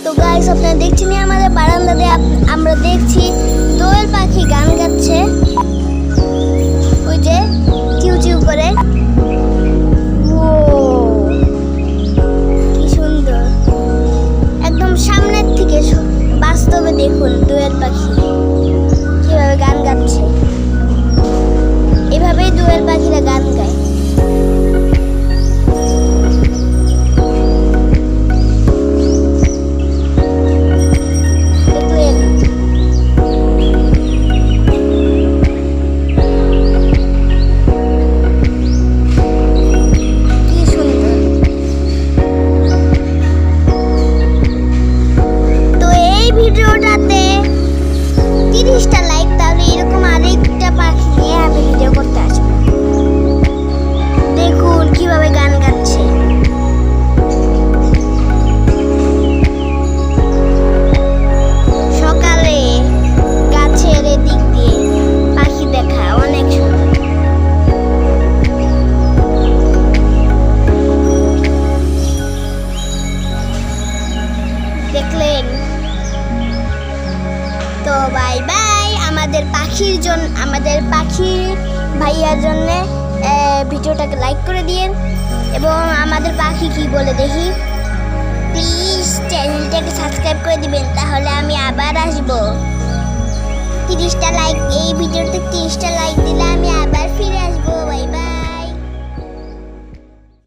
তো গাইস আপনারা দেখছেন আমাদের বারান্দাতে আমরা দেখছি দোয়েল পাখি গান গাচ্ছে, ওই যে চিউ চিউ করে। ও কি সুন্দর, একদম সামনের থেকে বাস্তবে দেখুন দোয়েল পাখি কিভাবে গান গাচ্ছে। এভাবেই দোয়েল পাখিরা গান গায়। ভিডিওটাতে 30টা লাইক, তাহলে এরকম আরেকটা পাখি নিয়ে আমি ভিডিও করতে আসবো। দেখুন কিভাবে গান গাচ্ছে। সকালে গাছের এদিক দিয়ে পাখি দেখা অনেক সুন্দর। দেখলেন? তো বাই বাই। আমাদের পাখি ভাইয়ার জন্য ভিডিওটাকে লাইক করে দিন, এবং আমাদের পাখি কি বলে দেখি। প্লিজ চ্যানেলটাকে সাবস্ক্রাইব করে দিবেন, তাহলে আমি আবার আসবো। 30টা লাইক, এই ভিডিওতে 30টা লাইক দিলে আমি আবার ফিরে আসবো।